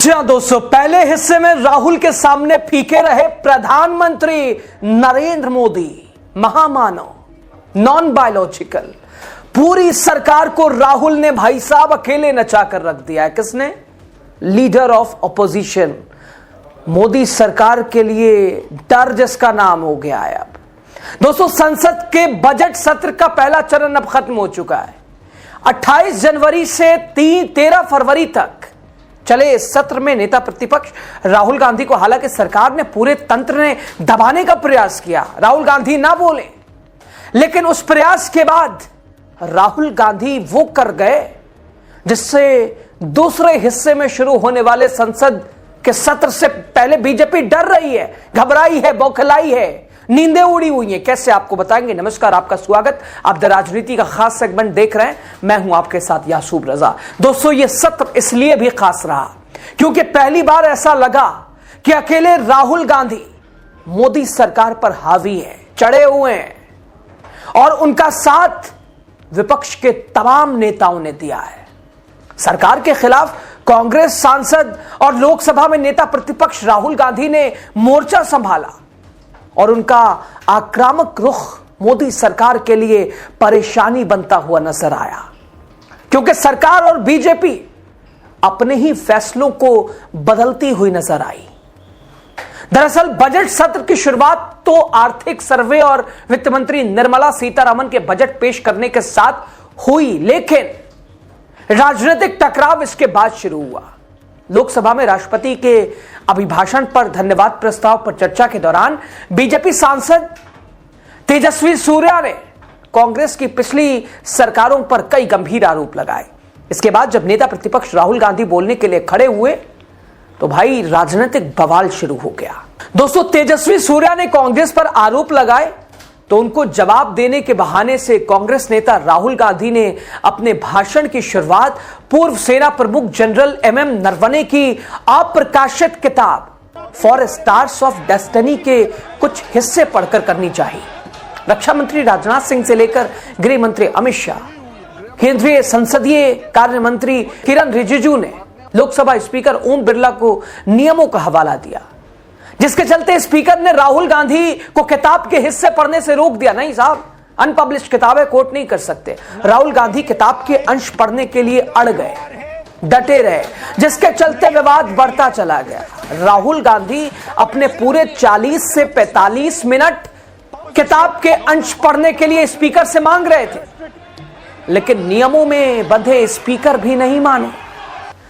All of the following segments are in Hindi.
जी हाँ दोस्तों, पहले हिस्से में राहुल के सामने फीके रहे प्रधानमंत्री नरेंद्र मोदी, महामानव, नॉन बायोलॉजिकल। पूरी सरकार को राहुल ने भाई साहब अकेले नचा कर रख दिया है। किसने? Leader of opposition. मोदी सरकार के लिए डर जिसका नाम हो गया है। अब दोस्तों, संसद के बजट सत्र का पहला चरण अब खत्म हो चुका है। 28 जनवरी से 13 फरवरी तक चले इस सत्र में नेता प्रतिपक्ष राहुल गांधी को, हालांकि सरकार ने, पूरे तंत्र ने दबाने का प्रयास किया, राहुल गांधी ना बोले, लेकिन उस प्रयास के बाद राहुल गांधी वो कर गए जिससे दूसरे हिस्से में शुरू होने वाले संसद के सत्र से पहले बीजेपी डर रही है, घबराई है, बौखलाई है, नींदें उड़ी हुई हैं। कैसे, आपको बताएंगे। नमस्कार, आपका स्वागत। आप द राजनीति का खास सेगमेंट देख रहे हैं। मैं हूं आपके साथ यासूब रजा। दोस्तों, यह सत्र इसलिए भी खास रहा क्योंकि पहली बार ऐसा लगा कि अकेले राहुल गांधी मोदी सरकार पर हावी है, चढ़े हुए हैं, और उनका साथ विपक्ष के तमाम नेताओं ने दिया है। सरकार के खिलाफ कांग्रेस सांसद और लोकसभा में नेता प्रतिपक्ष राहुल गांधी ने मोर्चा संभाला और उनका आक्रामक रुख मोदी सरकार के लिए परेशानी बनता हुआ नजर आया, क्योंकि सरकार और बीजेपी अपने ही फैसलों को बदलती हुई नजर आई। दरअसल बजट सत्र की शुरुआत तो आर्थिक सर्वे और वित्त मंत्री निर्मला सीतारमण के बजट पेश करने के साथ हुई, लेकिन राजनीतिक टकराव इसके बाद शुरू हुआ। लोकसभा में राष्ट्रपति के अभिभाषण पर धन्यवाद प्रस्ताव पर चर्चा के दौरान बीजेपी सांसद तेजस्वी सूर्या ने कांग्रेस की पिछली सरकारों पर कई गंभीर आरोप लगाए। इसके बाद जब नेता प्रतिपक्ष राहुल गांधी बोलने के लिए खड़े हुए तो भाई राजनीतिक बवाल शुरू हो गया। दोस्तों, तेजस्वी सूर्या ने कांग्रेस पर आरोप लगाए तो उनको जवाब देने के बहाने से कांग्रेस नेता राहुल गांधी ने अपने भाषण की शुरुआत पूर्व सेना प्रमुख जनरल एमएम नरवणे की अप्रकाशित किताब फॉर स्टार्स ऑफ डेस्टिनी के कुछ हिस्से पढ़कर करनी चाहिए। रक्षा मंत्री राजनाथ सिंह से लेकर गृह मंत्री अमित शाह, केंद्रीय संसदीय कार्य मंत्री किरण रिजिजू ने लोकसभा स्पीकर ओम बिरला को नियमों का हवाला दिया, जिसके चलते स्पीकर ने राहुल गांधी को किताब के हिस्से पढ़ने से रोक दिया। नहीं साहब, अनपब्लिश्ड किताबें कोट नहीं कर सकते। राहुल गांधी किताब के अंश पढ़ने के लिए अड़ गए, डटे रहे, जिसके चलते विवाद बढ़ता चला गया। राहुल गांधी अपने पूरे 40 से 45 मिनट किताब के अंश पढ़ने के लिए स्पीकर से मांग रहे थे, लेकिन नियमों में बंधे स्पीकर भी नहीं माने।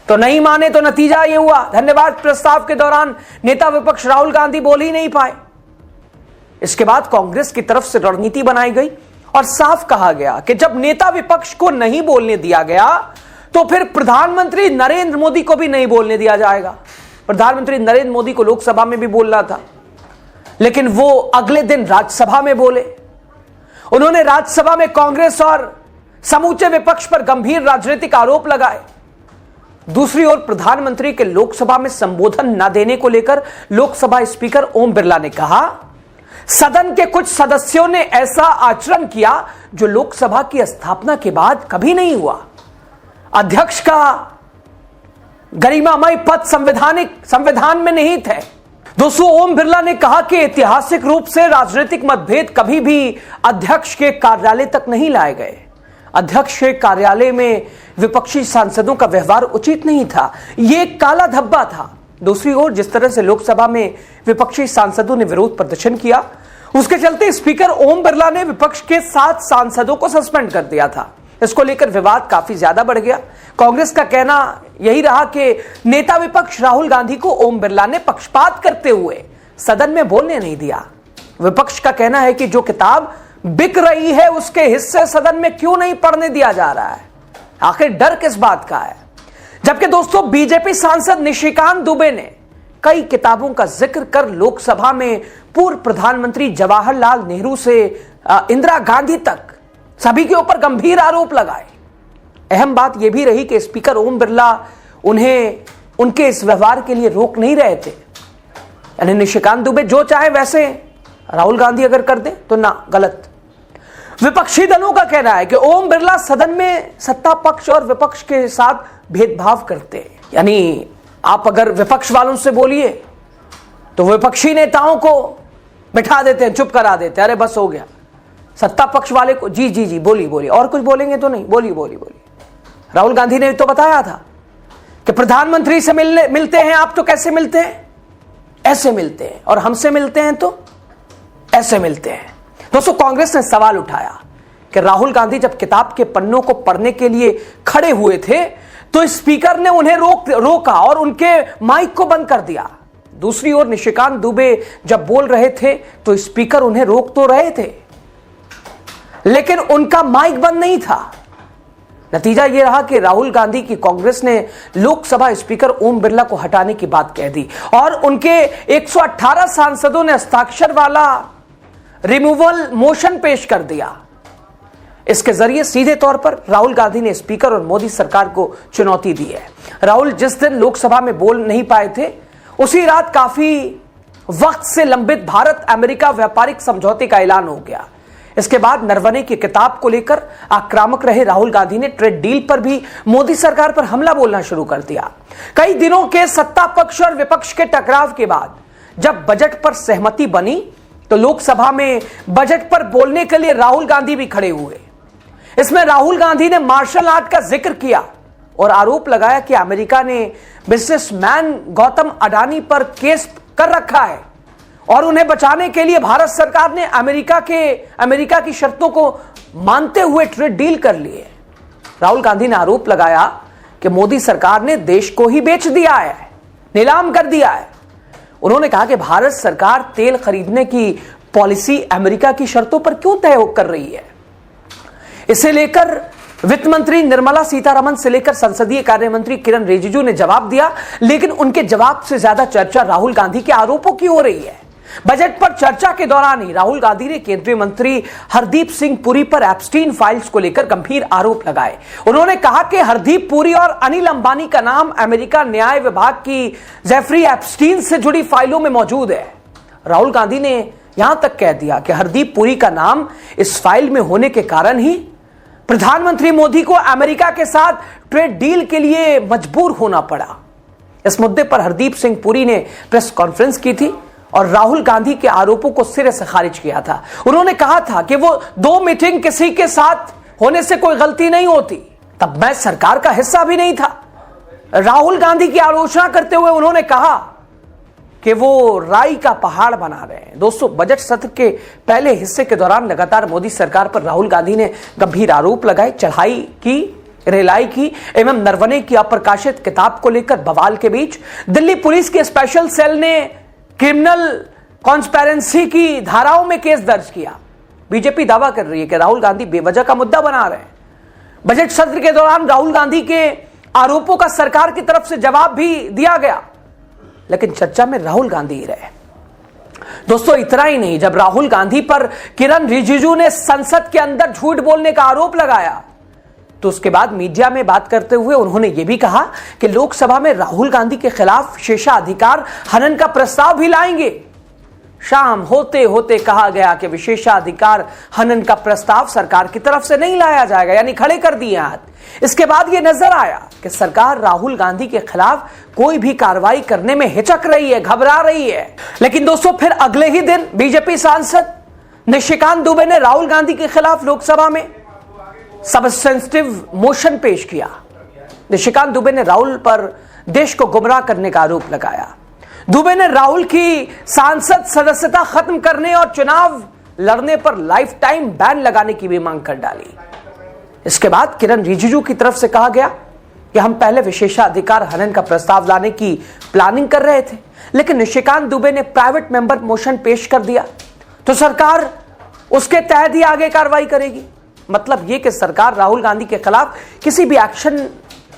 तो नहीं माने तो नतीजा यह हुआ, धन्यवाद प्रस्ताव के दौरान नेता विपक्ष राहुल गांधी बोल ही नहीं पाए। इसके बाद कांग्रेस की तरफ से रणनीति बनाई गई और साफ कहा गया कि जब नेता विपक्ष को नहीं बोलने दिया गया तो फिर प्रधानमंत्री नरेंद्र मोदी को भी नहीं बोलने दिया जाएगा। प्रधानमंत्री नरेंद्र मोदी को लोकसभा में भी बोलना था, लेकिन वो अगले दिन राज्यसभा में बोले। उन्होंने राज्यसभा में कांग्रेस और समूचे विपक्ष पर गंभीर राजनीतिक आरोप लगाए। दूसरी ओर प्रधानमंत्री के लोकसभा में संबोधन न देने को लेकर लोकसभा स्पीकर ओम बिरला ने कहा, सदन के कुछ सदस्यों ने ऐसा आचरण किया जो लोकसभा की स्थापना के बाद कभी नहीं हुआ। अध्यक्ष का गरिमामय पद संविधान में नहीं थे। दोस्तों, ओम बिरला ने कहा कि ऐतिहासिक रूप से राजनीतिक मतभेद कभी भी अध्यक्ष के कार्यालय तक नहीं लाए गए। अध्यक्ष के कार्यालय में विपक्षी सांसदों का व्यवहार उचित नहीं था, यह काला धब्बा था। दूसरी ओर जिस तरह से लोकसभा में विपक्षी सांसदों ने विरोध प्रदर्शन किया, उसके चलते स्पीकर ओम बिरला ने विपक्ष के 7 सांसदों को सस्पेंड कर दिया था। इसको लेकर विवाद काफी ज्यादा बढ़ गया। कांग्रेस का कहना यही रहा कि नेता विपक्ष राहुल गांधी को ओम बिरला ने पक्षपात करते हुए सदन में बोलने नहीं दिया। विपक्ष का कहना है कि जो किताब बिक रही है उसके हिस्से सदन में क्यों नहीं पढ़ने दिया जा रहा है, आखिर डर किस बात का है। जबकि दोस्तों, बीजेपी सांसद निशिकांत दुबे ने कई किताबों का जिक्र कर लोकसभा में पूर्व प्रधानमंत्री जवाहरलाल नेहरू से इंदिरा गांधी तक सभी के ऊपर गंभीर आरोप लगाए। अहम बात यह भी रही कि स्पीकर ओम बिरला उन्हें उनके इस व्यवहार के लिए रोक नहीं रहे थे। यानी निशिकांत दुबे जो चाहे वैसे, राहुल गांधी अगर कर दे तो ना, गलत। विपक्षी दलों का कहना है कि ओम बिरला सदन में सत्ता पक्ष और विपक्ष के साथ भेदभाव करते हैं। यानी आप अगर विपक्ष वालों से बोलिए तो विपक्षी नेताओं को बिठा देते हैं, चुप करा देते हैं, अरे बस हो गया। सत्ता पक्ष वाले को जी जी जी बोलिए बोलिए, और कुछ बोलेंगे तो नहीं, बोलिए बोलिए बोलिए। राहुल गांधी ने तो बताया था कि प्रधानमंत्री से मिलते हैं आप तो कैसे मिलते हैं, ऐसे मिलते हैं, और हमसे मिलते हैं तो ऐसे मिलते हैं। दोस्तों, कांग्रेस ने सवाल उठाया कि राहुल गांधी जब किताब के पन्नों को पढ़ने के लिए खड़े हुए थे तो स्पीकर ने उन्हें रोका और उनके माइक को बंद कर दिया। दूसरी ओर निशिकांत दुबे जब बोल रहे थे तो स्पीकर उन्हें रोक तो रहे थे, लेकिन उनका माइक बंद नहीं था। नतीजा यह रहा कि राहुल गांधी की कांग्रेस ने लोकसभा स्पीकर ओम बिरला को हटाने की बात कह दी और उनके 118 सांसदों ने हस्ताक्षर वाला रिमूवल मोशन पेश कर दिया। इसके जरिए सीधे तौर पर राहुल गांधी ने स्पीकर और मोदी सरकार को चुनौती दी है। राहुल जिस दिन लोकसभा में बोल नहीं पाए थे, उसी रात काफी वक्त से लंबित भारत अमेरिका व्यापारिक समझौते का ऐलान हो गया। इसके बाद नरवणे की किताब को लेकर आक्रामक रहे राहुल गांधी ने ट्रेड डील पर भी मोदी सरकार पर हमला बोलना शुरू कर दिया। कई दिनों के सत्ता पक्ष और विपक्ष के टकराव के बाद जब बजट पर सहमति बनी तो लोकसभा में बजट पर बोलने के लिए राहुल गांधी भी खड़े हुए। इसमें राहुल गांधी ने मार्शल आर्ट का जिक्र किया और आरोप लगाया कि अमेरिका ने बिजनेसमैन गौतम अडानी पर केस कर रखा है और उन्हें बचाने के लिए भारत सरकार ने अमेरिका की शर्तों को मानते हुए ट्रेड डील कर लिए। राहुल गांधी ने आरोप लगाया कि मोदी सरकार ने देश को ही बेच दिया है, नीलाम कर दिया है। उन्होंने कहा कि भारत सरकार तेल खरीदने की पॉलिसी अमेरिका की शर्तों पर क्यों तय कर रही है। इसे लेकर वित्त मंत्री निर्मला सीतारमण से लेकर संसदीय कार्य मंत्री किरण रिजिजू ने जवाब दिया, लेकिन उनके जवाब से ज्यादा चर्चा राहुल गांधी के आरोपों की हो रही है। बजट पर चर्चा के दौरान ही राहुल गांधी ने केंद्रीय मंत्री हरदीप सिंह पुरी पर एप्स्टीन फाइल्स को लेकर गंभीर आरोप लगाए। उन्होंने कहा कि हरदीप पुरी और अनिल अंबानी का नाम अमेरिका न्याय विभाग की जेफरी एप्स्टीन से जुड़ी फाइलों में मौजूद है। राहुल गांधी ने यहां तक कह दिया कि हरदीप पुरी का नाम इस फाइल में होने के कारण ही प्रधानमंत्री मोदी को अमेरिका के साथ ट्रेड डील के लिए मजबूर होना पड़ा। इस मुद्दे पर हरदीप सिंह पुरी ने प्रेस कॉन्फ्रेंस की थी और राहुल गांधी के आरोपों को सिरे से खारिज किया था। उन्होंने कहा था कि वो 2 मीटिंग किसी के साथ होने से कोई गलती नहीं होती, तब मैं सरकार का हिस्सा भी नहीं था। राहुल गांधी की आलोचना करते हुए उन्होंने कहा कि वो राई का पहाड़ बना रहे हैं। दोस्तों, बजट सत्र के पहले हिस्से के दौरान लगातार मोदी सरकार पर राहुल गांधी ने गंभीर आरोप लगाए, चढ़ाई की, रेलाई की एवं नरवणे की अप्रकाशित किताब को लेकर बवाल के बीच दिल्ली पुलिस के स्पेशल सेल ने क्रिमिनल कॉन्स्पेरेंसी की धाराओं में केस दर्ज किया। बीजेपी दावा कर रही है कि राहुल गांधी बेवजह का मुद्दा बना रहे हैं। बजट सत्र के दौरान राहुल गांधी के आरोपों का सरकार की तरफ से जवाब भी दिया गया, लेकिन चर्चा में राहुल गांधी ही रहे। दोस्तों, इतना ही नहीं, जब राहुल गांधी पर किरण रिजिजू ने संसद के अंदर झूठ बोलने का आरोप लगाया तो उसके बाद मीडिया में बात करते हुए उन्होंने यह भी कहा कि लोकसभा में राहुल गांधी के खिलाफ विशेषाधिकार हनन का प्रस्ताव भी लाएंगे। शाम होते होते कहा गया कि विशेषाधिकार हनन का प्रस्ताव सरकार की तरफ से नहीं लाया जाएगा, यानी खड़े कर दिए हाथ। इसके बाद यह नजर आया कि सरकार राहुल गांधी के खिलाफ कोई भी कार्रवाई करने में हिचक रही है, घबरा रही है। लेकिन दोस्तों, फिर अगले ही दिन बीजेपी सांसद निशिकांत दुबे ने राहुल गांधी के खिलाफ लोकसभा में सबसेंसिटिव मोशन पेश किया। निशिकांत दुबे ने राहुल पर देश को गुमराह करने का आरोप लगाया। दुबे ने राहुल की सांसद सदस्यता खत्म करने और चुनाव लड़ने पर लाइफ टाइम बैन लगाने की भी मांग कर डाली। इसके बाद किरण रिजिजू की तरफ से कहा गया कि हम पहले विशेषाधिकार हनन का प्रस्ताव लाने की प्लानिंग कर रहे थे, लेकिन निशिकांत दुबे ने प्राइवेट मेंबर मोशन पेश कर दिया तो सरकार उसके तहत ही आगे कार्रवाई करेगी। मतलब यह कि सरकार राहुल गांधी के खिलाफ किसी भी एक्शन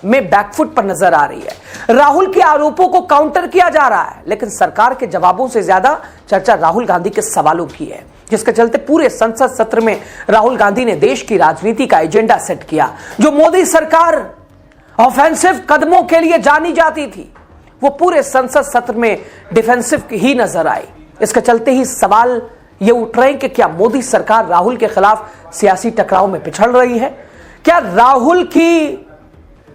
में बैकफुट पर नजर आ रही है। राहुल के आरोपों को काउंटर किया जा रहा है, लेकिन सरकार के जवाबों से ज्यादा चर्चा राहुल गांधी के सवालों की है, जिसके चलते पूरे संसद सत्र में राहुल गांधी ने देश की राजनीति का एजेंडा सेट किया। जो मोदी सरकार ऑफेंसिव कदमों के लिए जानी जाती थी, वो पूरे संसद सत्र में डिफेंसिव ही नजर आई। इसके चलते ही सवाल ये उठ रहे हैं कि क्या मोदी सरकार राहुल के खिलाफ सियासी टकराव में पिछड़ रही है? क्या राहुल की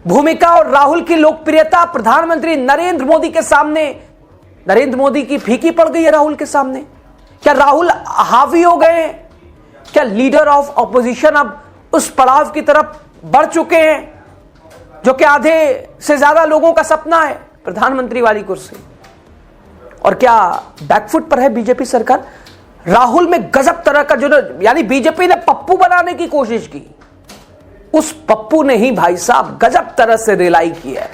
भूमिका और राहुल की लोकप्रियता प्रधानमंत्री नरेंद्र मोदी के सामने, नरेंद्र मोदी की फीकी पड़ गई है राहुल के सामने। क्या राहुल हावी हो गए हैं? क्या लीडर ऑफ ऑपोजिशन अब उस पड़ाव की तरफ बढ़ चुके हैं जो कि आधे से ज्यादा लोगों का सपना है, प्रधानमंत्री वाली कुर्सी? और क्या बैकफुट पर है बीजेपी सरकार? राहुल में गजब तरह का जो, यानी बीजेपी ने पप्पू बनाने की कोशिश की, उस पप्पू ने ही भाई साहब गजब तरह से रिलाई की है।